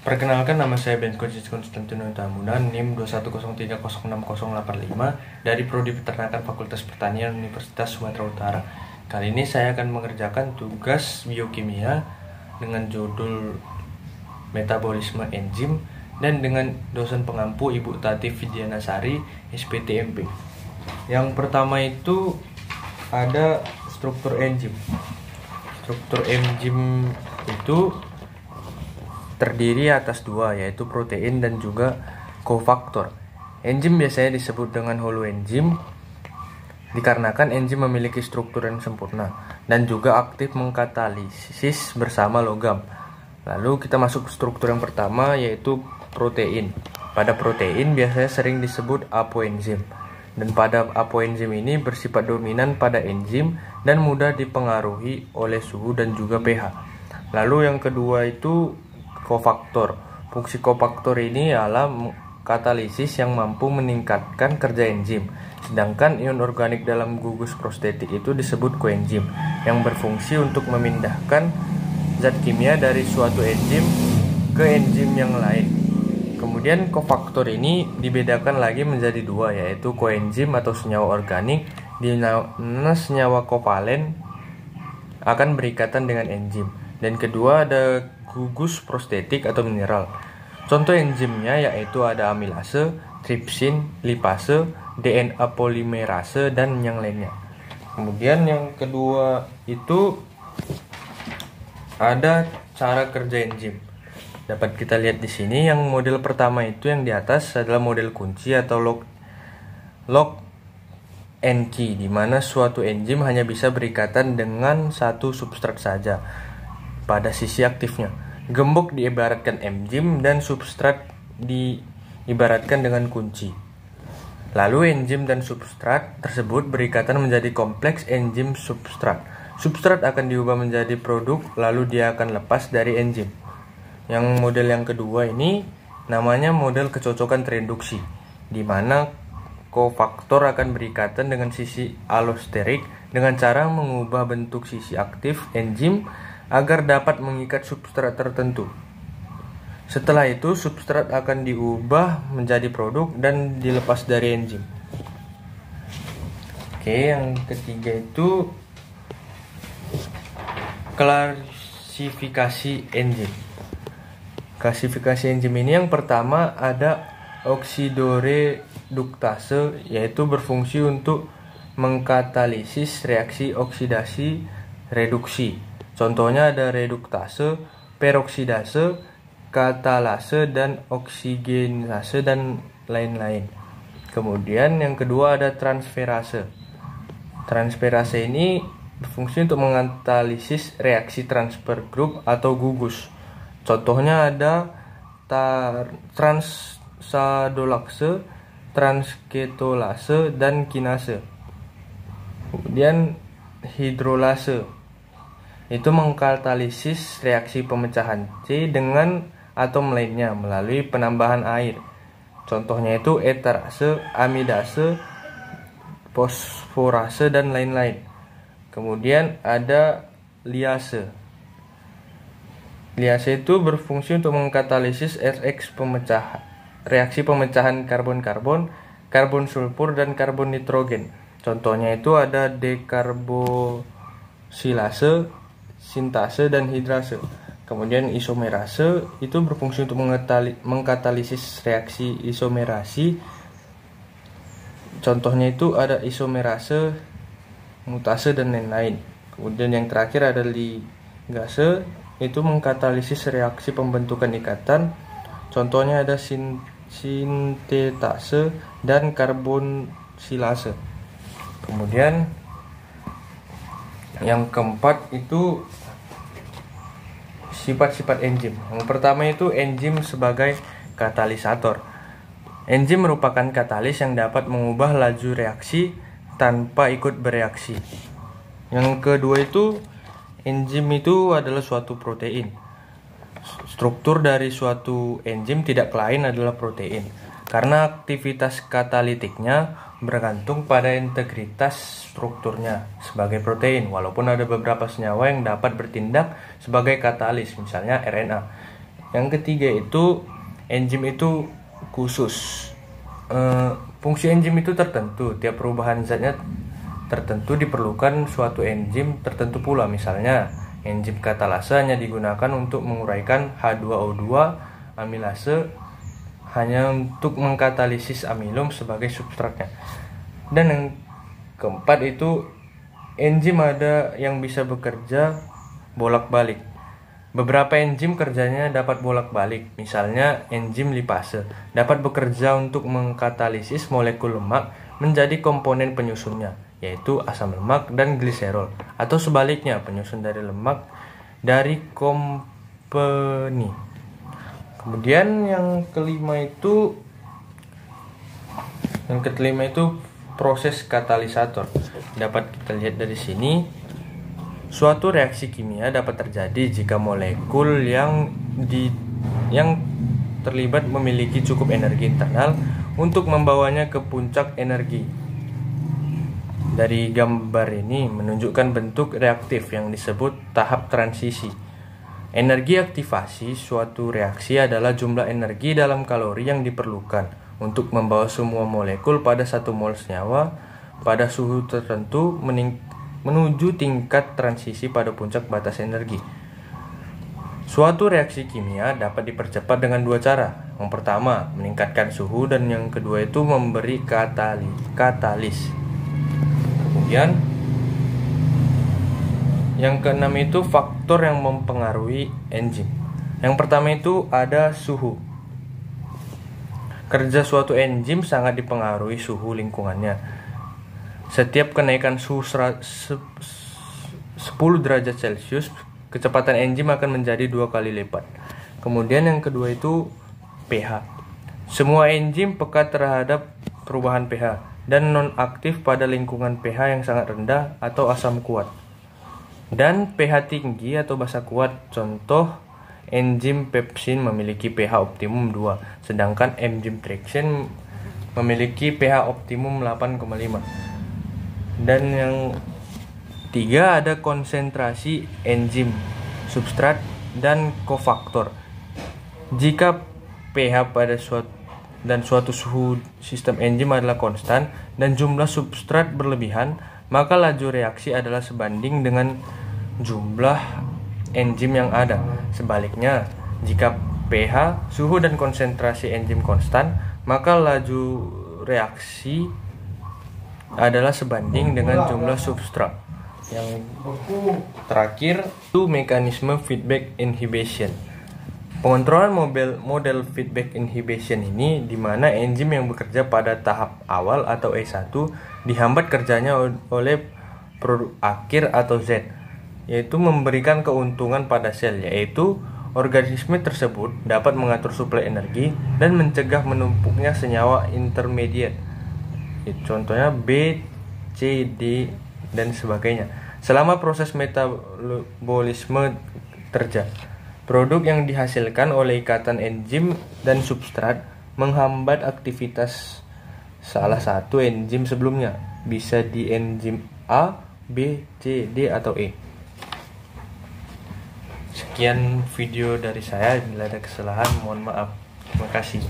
Perkenalkan, nama saya Ben Konsis Konstantino Tamuna, NIM 210306085 dari Prodi Peternakan Fakultas Pertanian Universitas Sumatera Utara. Kali ini saya akan mengerjakan tugas biokimia dengan judul metabolisme enzim dan dengan dosen pengampu Ibu Tati Vidianasari, SPTMP. Yang pertama itu ada struktur enzim. Struktur enzim itu terdiri atas dua, yaitu protein dan juga kofaktor. Enzim biasanya disebut dengan holoenzim dikarenakan enzim memiliki struktur yang sempurna dan juga aktif mengkatalisis bersama logam. Lalu kita masuk ke struktur yang pertama, yaitu protein. Pada protein biasanya sering disebut apoenzim, dan pada apoenzim ini bersifat dominan pada enzim dan mudah dipengaruhi oleh suhu dan juga pH. Lalu yang kedua itu kofaktor. Fungsi kofaktor ini adalah katalisis yang mampu meningkatkan kerja enzim. Sedangkan ion organik dalam gugus prostetik itu disebut koenzim, yang berfungsi untuk memindahkan zat kimia dari suatu enzim ke enzim yang lain. Kemudian kofaktor ini dibedakan lagi menjadi dua, yaitu koenzim atau senyawa organik, di mana senyawa kovalen akan berikatan dengan enzim. Dan kedua ada gugus prostetik atau mineral. Contoh enzimnya yaitu ada amilase, tripsin, lipase, DNA polimerase, dan yang lainnya. Kemudian yang kedua itu ada cara kerja enzim. Dapat kita lihat di sini, yang model pertama itu yang di atas adalah model kunci atau lock and key, di mana suatu enzim hanya bisa berikatan dengan satu substrat saja pada sisi aktifnya. Gembok diibaratkan enzim dan substrat diibaratkan dengan kunci. Lalu enzim dan substrat tersebut berikatan menjadi kompleks enzim substrat. Substrat akan diubah menjadi produk, lalu dia akan lepas dari enzim. Yang model yang kedua ini namanya model kecocokan tereduksi, di mana kofaktor akan berikatan dengan sisi alosterik dengan cara mengubah bentuk sisi aktif enzim agar dapat mengikat substrat tertentu. Setelah itu substrat akan diubah menjadi produk dan dilepas dari enzim. Oke, yang ketiga itu klasifikasi enzim. Klasifikasi enzim ini yang pertama ada oksidoreduktase, yaitu berfungsi untuk mengkatalisis reaksi oksidasi reduksi. Contohnya ada reduktase, peroksidase, katalase, dan oksigenase, dan lain-lain. Kemudian yang kedua ada transferase. Transferase ini berfungsi untuk mengkatalisis reaksi transfer grup atau gugus. Contohnya ada transadolakse, transketolase, dan kinase. Kemudian hidrolase itu mengkatalisis reaksi pemecahan C dengan atom lainnya melalui penambahan air. Contohnya itu eterase, amidase, fosforase, dan lain-lain. Kemudian ada liase. Liase itu berfungsi untuk mengkatalisis RX reaksi pemecahan karbon-karbon, karbon sulfur, dan karbon nitrogen. Contohnya itu ada dekarbosilase, sintase, dan hidrase. Kemudian isomerase itu berfungsi untuk mengkatalisis reaksi isomerasi. Contohnya itu ada isomerase, mutase, dan lain-lain. Kemudian yang terakhir ada ligase, itu mengkatalisis reaksi pembentukan ikatan. Contohnya ada sintetase dan karbonsilase. Kemudian yang keempat itu sifat-sifat enzim. Yang pertama itu enzim sebagai katalisator. Enzim merupakan katalis yang dapat mengubah laju reaksi tanpa ikut bereaksi. Yang kedua itu enzim itu adalah suatu protein. Struktur dari suatu enzim tidak lain adalah protein, karena aktivitas katalitiknya bergantung pada integritas strukturnya sebagai protein, walaupun ada beberapa senyawa yang dapat bertindak sebagai katalis, misalnya RNA. Yang ketiga itu enzim itu khusus. Fungsi enzim itu tertentu, tiap perubahan zatnya tertentu diperlukan suatu enzim tertentu pula. Misalnya enzim katalase hanya digunakan untuk menguraikan H2O2 amilase, hanya untuk mengkatalisis amilum sebagai substratnya. Dan yang keempat itu enzim ada yang bisa bekerja bolak-balik. Beberapa enzim kerjanya dapat bolak-balik. Misalnya enzim lipase dapat bekerja untuk mengkatalisis molekul lemak menjadi komponen penyusunnya, yaitu asam lemak dan gliserol, atau sebaliknya penyusun dari lemak dari kompeni. Kemudian yang kelima itu proses katalisator. Dapat kita lihat dari sini, suatu reaksi kimia dapat terjadi jika molekul yang terlibat memiliki cukup energi internal untuk membawanya ke puncak energi. Dari gambar ini menunjukkan bentuk reaktif yang disebut tahap transisi. Energi aktivasi suatu reaksi adalah jumlah energi dalam kalori yang diperlukan untuk membawa semua molekul pada 1 mol senyawa pada suhu tertentu menuju tingkat transisi pada puncak batas energi. Suatu reaksi kimia dapat dipercepat dengan 2 cara. Yang pertama, meningkatkan suhu, dan yang kedua itu memberi katalis. Kemudian yang keenam itu faktor yang mempengaruhi enzim. Yang pertama itu ada suhu. Kerja suatu enzim sangat dipengaruhi suhu lingkungannya. Setiap kenaikan suhu 10 derajat Celcius, kecepatan enzim akan menjadi 2 kali lipat. Kemudian yang kedua itu pH. Semua enzim peka terhadap perubahan pH dan non-aktif pada lingkungan pH yang sangat rendah atau asam kuat, dan pH tinggi atau basa kuat. Contoh, enzim pepsin memiliki pH optimum 2, sedangkan enzim triksin memiliki pH optimum 8,5. Dan yang tiga ada konsentrasi enzim, substrat, dan kofaktor. Jika pH pada suatu suhu sistem enzim adalah konstan dan jumlah substrat berlebihan, maka laju reaksi adalah sebanding dengan jumlah enzim yang ada. Sebaliknya, jika pH, suhu, dan konsentrasi enzim konstan, maka laju reaksi adalah sebanding dengan jumlah substrat. Yang terakhir itu mekanisme feedback inhibition. Pengontrolan model feedback inhibition ini di mana enzim yang bekerja pada tahap awal atau E1 dihambat kerjanya oleh produk akhir atau Z, yaitu memberikan keuntungan pada sel, yaitu organisme tersebut dapat mengatur suplai energi dan mencegah menumpuknya senyawa intermediate, contohnya B, C, D, dan sebagainya, selama proses metabolisme terjadi. Produk yang dihasilkan oleh ikatan enzim dan substrat menghambat aktivitas salah satu enzim sebelumnya, bisa di enzim A, B, C, D, atau E. Sekian video dari saya, bila ada kesalahan mohon maaf. Terima kasih.